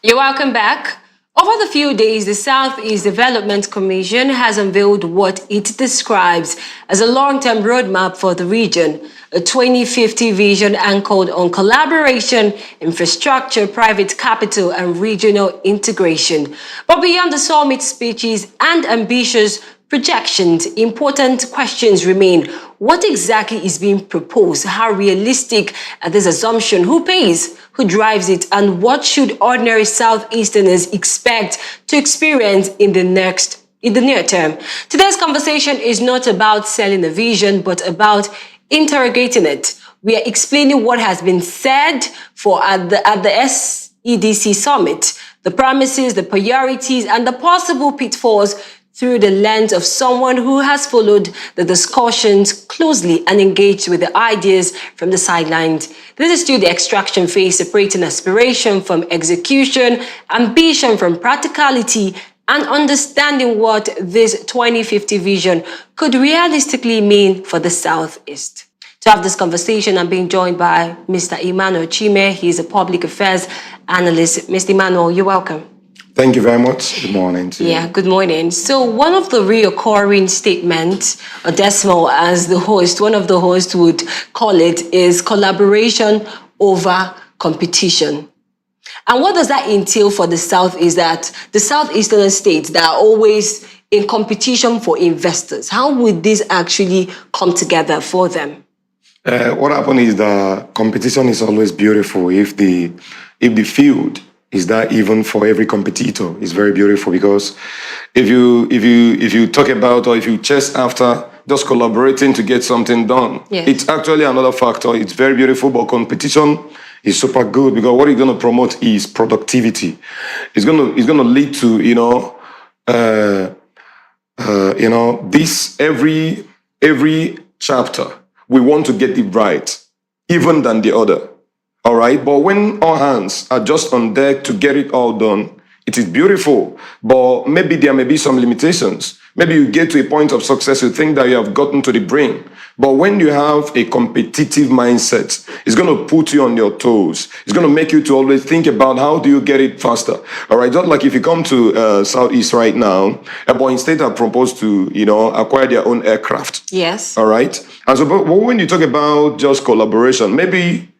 You're welcome back. Over the few days, the Southeast Development Commission has unveiled what it describes as a long-term roadmap for the region, a 2050 vision anchored on collaboration, infrastructure, private capital, and regional integration. But beyond the summit speeches and ambitious projections, important questions remain. What exactly is being proposed? How realistic are these assumptions? Who pays? Who drives it? And what should ordinary Southeasterners expect to experience in the near term? Today's conversation is not about selling a vision, but about interrogating it. We are explaining what has been said at the SEDC summit, the promises, the priorities, and the possible pitfalls through the lens of someone who has followed the discussions closely and engaged with the ideas from the sidelines. This is still the extraction phase, separating aspiration from execution, ambition from practicality, and understanding what this 2050 vision could realistically mean for the Southeast. To have this conversation, I'm being joined by Mr. Emmanuel Chime. He's a public affairs analyst. Mr. Emmanuel, you're welcome. Thank you very much. Good morning to you. Yeah, good morning. So one of the reoccurring statements, or decimal as one of the hosts would call it, is collaboration over competition. And what does that entail for the South is that the Southeastern states that are always in competition for investors, how would this actually come together for them? What happens is that competition is always beautiful if the field is that even for every competitor. It's very beautiful because if you talk about or if you chase after just collaborating to get something done, yes, it's actually another factor. It's very beautiful, but competition is super good because what it's going to promote is productivity. It's going to lead to this every chapter we want to get it right, even than the other. All right, but when all hands are just on deck to get it all done, it is beautiful, but maybe there may be some limitations. Maybe you get to a point of success, you think that you have gotten to the brink. But when you have a competitive mindset, it's going to put you on your toes. It's going to make you to always think about how do you get it faster. All right, just like if you come to Southeast right now, Ebonyi State have proposed to, acquire their own aircraft. Yes. All right. And so but when you talk about just collaboration, maybe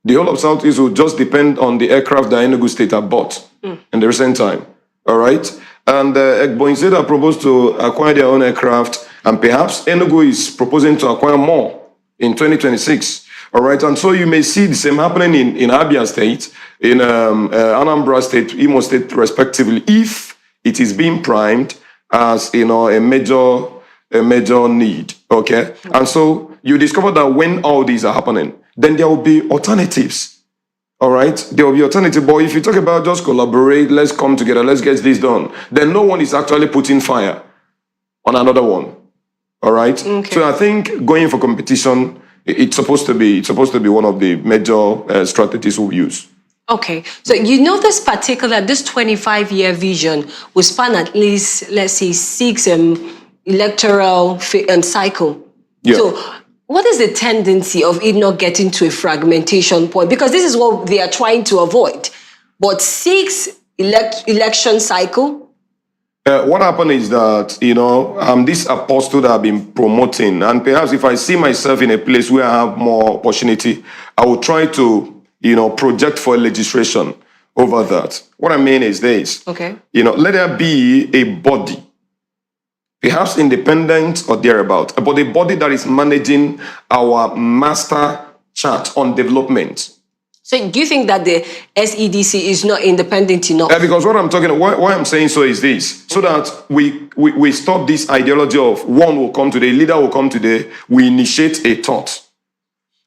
the whole of Southeast will just depend on the aircraft that Enugu State have bought in the recent time. All right? And Ebonyi State have proposed to acquire their own aircraft, and perhaps Enugu is proposing to acquire more in 2026. All right? And so you may see the same happening in Abia State, in Anambra State, Imo State, respectively, if it is being primed as, a major need. Okay? And so you discover that when all these are happening, then there will be alternatives. All right? There will be alternatives. But if you talk about just collaborate, let's come together, let's get this done, then no one is actually putting fire on another one. All right? Okay. So I think going for competition, it's supposed to be one of the major strategies we use. Okay. So this 25-year vision will span at least, let's say, 6 electoral cycle. Yeah. So what is the tendency of it not getting to a fragmentation point? Because this is what they are trying to avoid. But 6 election cycle? What happened is that, this apostle that I've been promoting, and perhaps if I see myself in a place where I have more opportunity, I will try to, project for legislation over that. What I mean is this. Okay. Let there be a body, perhaps independent or thereabout, but a body that is managing our master chart on development. So do you think that the SEDC is not independent enough? Because what I'm talking, why I'm saying so is this, so that we stop this ideology of one will come today, leader will come today, we initiate a thought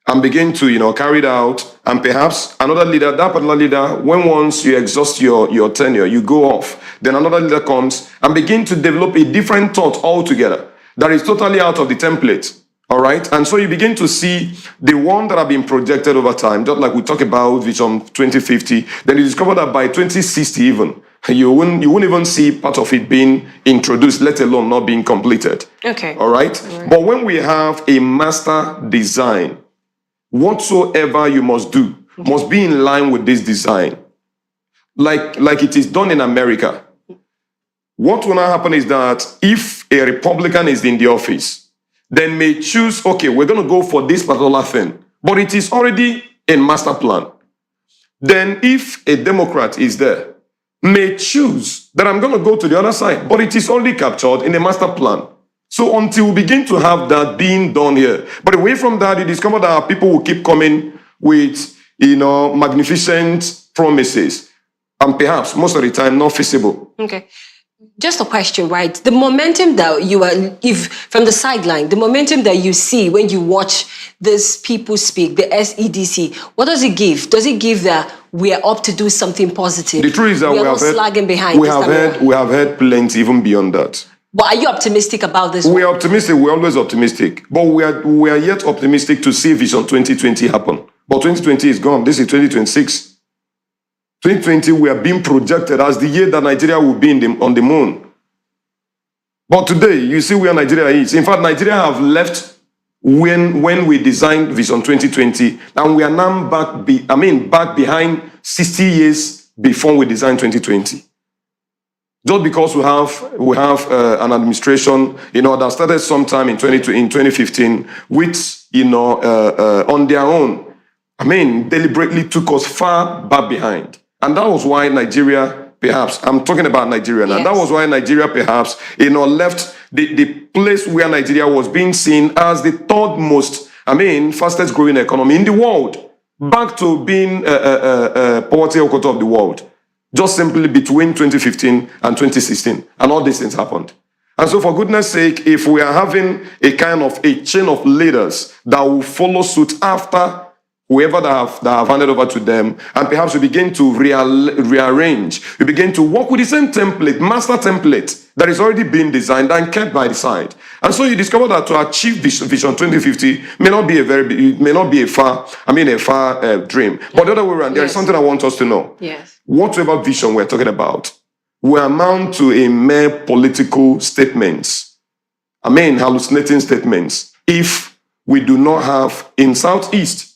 and begin to, carry it out, and perhaps another leader, that particular leader, once you exhaust your tenure, you go off, then another leader comes and begin to develop a different thought altogether that is totally out of the template. All right? And so you begin to see the one that have been projected over time, just like we talk about Vision 2050, then you discover that by 2060 even, you won't even see part of it being introduced, let alone not being completed. Okay. All right? But when we have a master design, whatsoever you must do must be in line with this design. like it is done in America. What will now happen is that if a Republican is in the office, then may choose, okay, we're going to go for this particular thing, but it is already in master plan. Then if a Democrat is there, may choose that I'm going to go to the other side, but it is already captured in the master plan. So until we begin to have that being done here, but away from that, you discover that our people will keep coming with, magnificent promises, and perhaps most of the time not feasible. Okay. Just a question, right? The momentum that you are, if from the sideline, the momentum that you see when you watch these people speak, the SEDC, what does it give? Does it give that we are up to do something positive? The truth is that we are not slagging behind. We have heard plenty even beyond that. But are you optimistic about this? We are optimistic. We're always optimistic. But we are yet optimistic to see Vision 2020 happen. But 2020 is gone. This is 2026. 2020, we are being projected as the year that Nigeria will be on the moon. But today, you see where Nigeria is. In fact, Nigeria have left when we designed Vision 2020, and we are now back behind 60 years before we designed 2020. Just because we have an administration, that started sometime in 2015, which, on their own, deliberately took us far back behind. And that was why Nigeria, perhaps, I'm talking about Nigeria now, yes. That was why Nigeria perhaps, left the place where Nigeria was being seen as the third most, fastest growing economy in the world, back to being poverty quarter of the world, just simply between 2015 and 2016. And all these things happened. And so for goodness sake, if we are having a kind of a chain of leaders that will follow suit after whoever that have handed over to them, and perhaps we begin to rearrange, we begin to work with the same template, master template that is already being designed and kept by the side. And so you discover that to achieve Vision 2050 may not be a far dream. But the other way around, there is something I want us to know. Yes. Whatever vision we're talking about, we amount to a mere political statements. Hallucinating statements. If we do not have in Southeast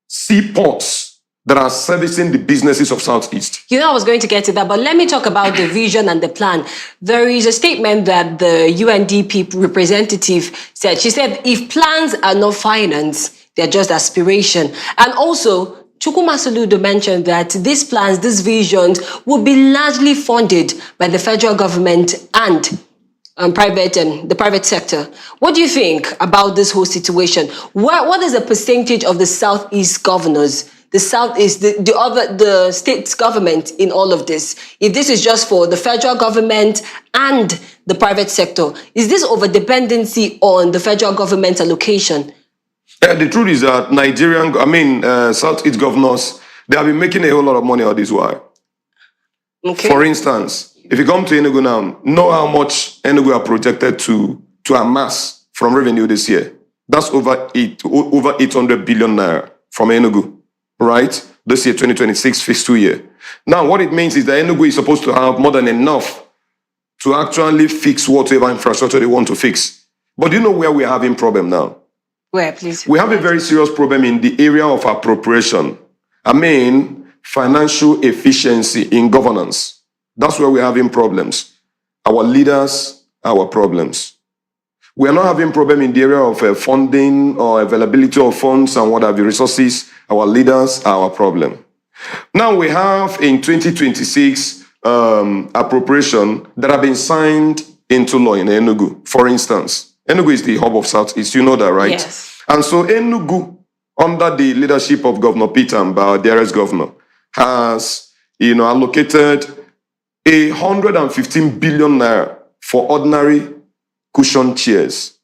seaports that are servicing the businesses of Southeast. I was going to get to that, but let me talk about the vision and the plan. There is a statement that the UNDP representative said. She said, if plans are not financed, they're just aspiration. And also, Chukwuma Soludo mentioned that these plans, these visions, will be largely funded by the federal government and the private sector. What do you think about this whole situation? What is the percentage of the Southeast governors, the Southeast, the state's government in all of this? If this is just for the federal government and the private sector, is this over dependency on the federal government allocation? The truth is that Southeast governors, they have been making a whole lot of money all this while. Okay. For instance, if you come to Enugu now, know how much Enugu are projected to amass from revenue this year. That's over 800 billion naira from Enugu, right? This year, 2026 fiscal year. Now, what it means is that Enugu is supposed to have more than enough to actually fix whatever infrastructure they want to fix. But do you know where we're having problem now? Where, please? We have a very serious problem in the area of appropriation. Financial efficiency in governance. That's where we're having problems. Our leaders, our problems. We are not having problem in the area of funding or availability of funds and what have you, resources. Our leaders, our problem. Now we have in 2026 appropriation that have been signed into law in Enugu. For instance, Enugu is the hub of Southeast. You know that, right? Yes. And so Enugu, under the leadership of Governor Peter Mbah, the DRS governor, has allocated 115 billion naira for ordinary cushion chairs.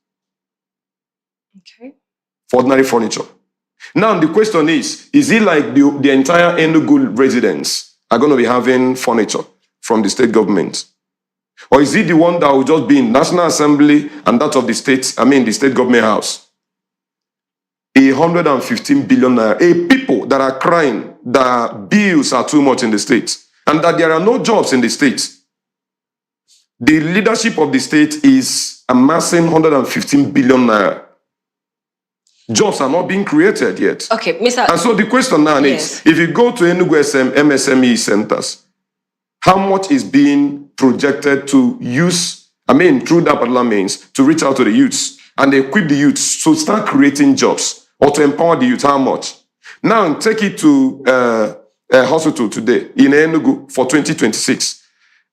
Okay. For ordinary furniture. Now the question is it like the entire Enugu residents are going to be having furniture from the state government? Or is it the one that will just be in National Assembly and that of the state, the state government house? 115 billion naira. People that are crying that bills are too much in the state and that there are no jobs in the state. The leadership of the state is amassing 115 billion naira Jobs are not being created yet. Okay, Mr. And so the question now is, if you go to Enugu MSME centers, how much is being projected to use, through that particular means, to reach out to the youths and equip the youths to start creating jobs or to empower the youth? How much? Now, take it to a hospital today in Enugu for 2026.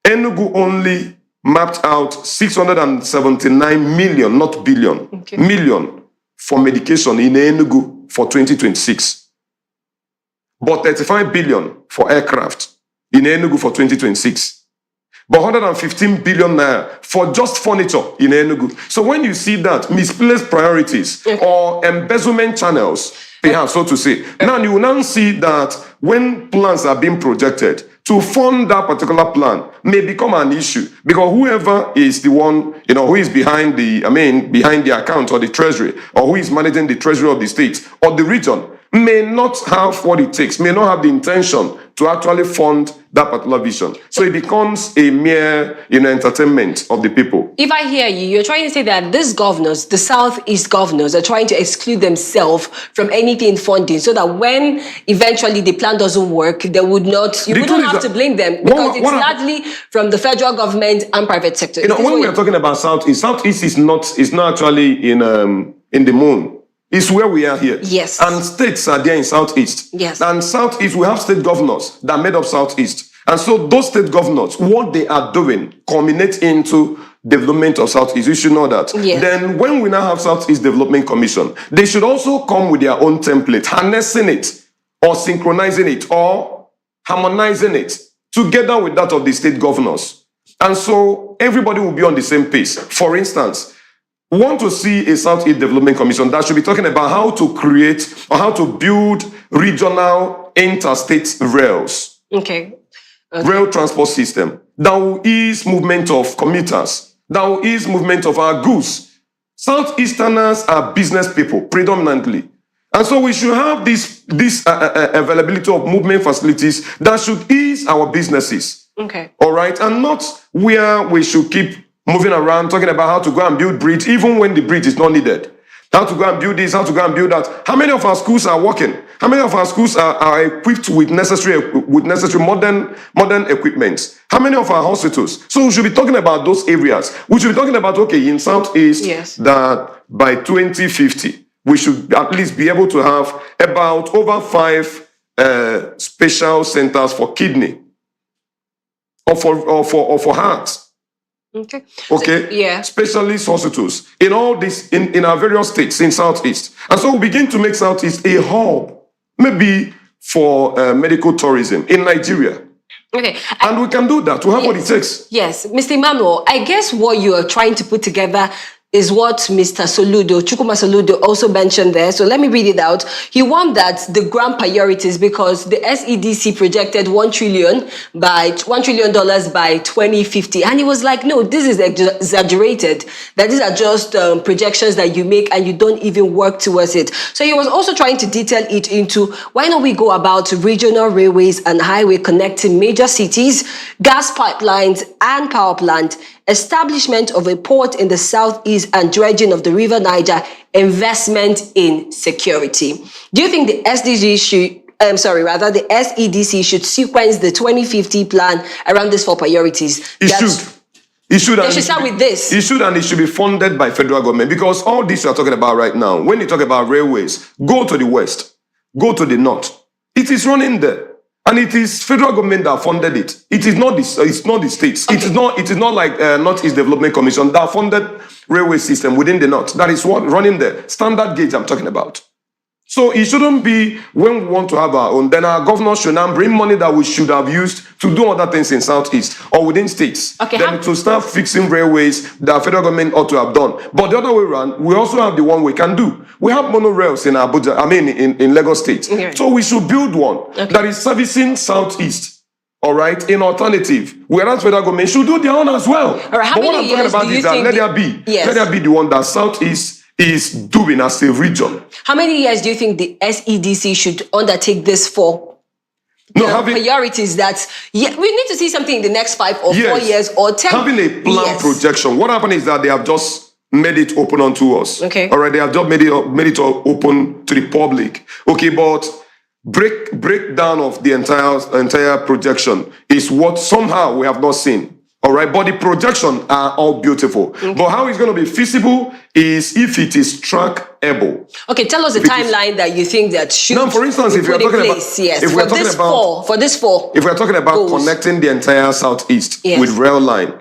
Enugu only mapped out 679 million, not billion, million for medication in Enugu for 2026. But 35 billion for aircraft in Enugu for 2026. But 115 billion naira for just furniture in Enugu. So when you see that, misplaced priorities or embezzlement channels, perhaps so to say, now you will now see that when plans are being projected, to fund that particular plan may become an issue because whoever is the one, who is behind behind the account or the treasury, or who is managing the treasury of the state or the region, may not have what it takes, may not have the intention to actually fund that particular vision. So it becomes a mere, entertainment of the people. If I hear you, you're trying to say that these governors, the Southeast governors, are trying to exclude themselves from anything funding so that when eventually the plan doesn't work, they would not, you wouldn't have to blame them because it's largely from the federal government and private sector. When we are talking about Southeast is not actually in the moon. It's where we are here. Yes. And states are there in Southeast. Yes. And Southeast, we have state governors that made up Southeast. And so those state governors, what they are doing culminates into development of Southeast. You should know that. Yes. Then when we now have Southeast Development Commission, they should also come with their own template, harnessing it or synchronizing it or harmonizing it together with that of the state governors. And so everybody will be on the same pace. For instance, we want to see a Southeast Development Commission that should be talking about how to create or how to build regional interstate rails. Rail transport system that will ease movement of commuters, that will ease movement of our goods. Southeasterners are business people predominantly. And so we should have this availability of movement facilities that should ease our businesses. All right. And not where we should keep moving around, talking about how to go and build bridge, even when the bridge is not needed. How to go and build this, how to go and build that. How many of our schools are working? How many of our schools are equipped with necessary modern equipment? How many of our hospitals? So we should be talking about those areas. We should be talking about, in Southeast, that by 2050, we should at least be able to have about over 5 special centers for kidney or for heart. Specialist hospitals in all this in our various states in Southeast. And so we begin to make Southeast a hub, maybe for medical tourism in Nigeria. And we can do that. We have what it takes. Yes, Mr. Emmanuel, I guess what you are trying to put together is what Mr. Chukwuma Soludo also mentioned there. So let me read it out. He wants that the grand priorities, because the SEDC projected $1 trillion by 2050. And he was like, no, this is exaggerated. That these are just projections that you make and you don't even work towards it. So he was also trying to detail it into why don't we go about regional railways and highway connecting major cities, gas pipelines and power plant, establishment of a port in the southeast and dredging of the River Niger, investment in security. Do you think the SDG should, the SEDC should sequence the 2050 plan around these 4 priorities? It should. It should. They should start with this. It should, and it should be funded by federal government, because all this you are talking about right now, when you talk about railways, go to the west, go to the north. It is running there. And it is federal government that funded it. It is not the states. It is not like Northeast Development Commission that funded railway system within the north. That is what running the standard gauge I'm talking about. So it shouldn't be when we want to have our own, then our governors should now bring money that we should have used to do other things in Southeast or within states. Then to start fixing railways that federal government ought to have done. But the other way around, we also have the one we can do. We have monorails in Abuja, in Lagos State. So we should build one that is servicing Southeast. All right, in alternative, whereas federal government should do their own as well. But what I'm talking about is that let there be the one that Southeast is doing as a region. How many years do you think the SEDC should undertake this for? Priorities that we need to see something in the next 5 or 4 years or 10. Having a plan projection. What happened is that they have just made it open unto us. Okay. All right, they have just made it open to the public. Okay, but breakdown of the entire projection is what somehow we have not seen. All right, but the projections are all beautiful. Okay. But how it's going to be feasible is if it is trackable. Okay, tell us the timeline that you think that should. Now, for instance, if we are talking about, yes, if we are talking about for this fall, if we are talking about goals. Connecting the entire southeast Yes. with rail line,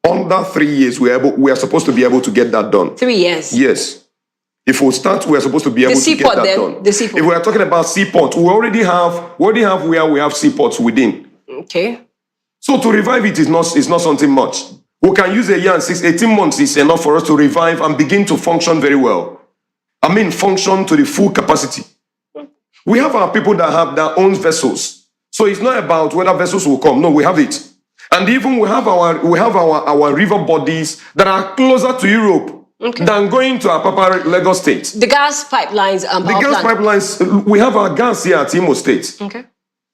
under 3 years we are supposed to be able to get that done. 3 years. Yes. If we start, we are supposed to be able to get that done. The seaport. If we are talking about seaport, we already have where we have seaports within. Okay. So to revive it is not something much. We can use a year and 18 months is enough for us to revive and begin to function very well. I mean, function to the full capacity. We have our people that have their own vessels. So it's not about whether vessels will come. No, we have it. And even we have our river bodies that are closer to Europe. Okay. Than going to Apapa, Lagos State. The gas pipelines and the gas pipelines, we have our gas here at Imo State. Okay.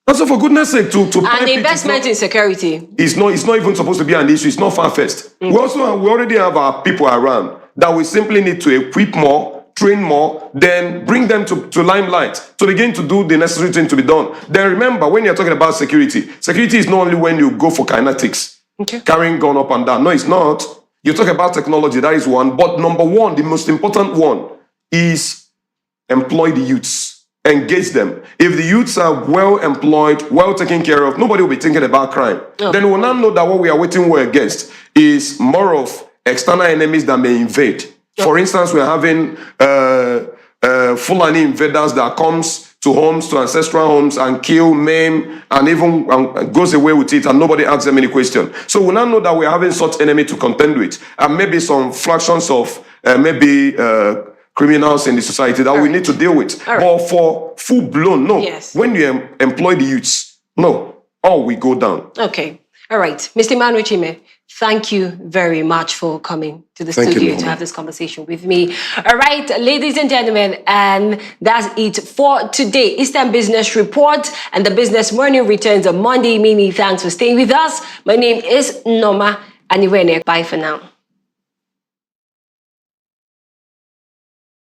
And so for goodness sake, to and the investment in security. It's not even supposed to be an issue. It's not far-fetched. We already have our people around that we simply need to equip more, train more, then bring them to limelight to begin to do the necessary thing to be done. Then remember, when you're talking about security is not only when you go for kinetics, carrying gun up and down. No, it's not. You talk about technology, that is one. But number one, the most important one is employ the youths. Engage them. If the youths are well employed, well taken care of, nobody will be thinking about crime. Oh. Then we will now know that what we are waiting for against is more of external enemies that may invade. Oh. For instance, we are having Fulani invaders that comes to homes, to ancestral homes, and kill, maim, and even goes away with it, and nobody asks them any question. So we now know that we're having such enemy to contend with, and maybe some fractions of criminals in the society that we need to deal with. But for full-blown, no. Yes. When you employ the youths, no, all we go down. Okay. All right. Mr. Emmanuel Chime, thank you very much for coming to the studio to have this conversation with me. All right, ladies and gentlemen, and that's it for today. Eastern Business Report and the Business Morning returns on Monday. Many thanks for staying with us. My name is Noma Aniwene. Bye for now.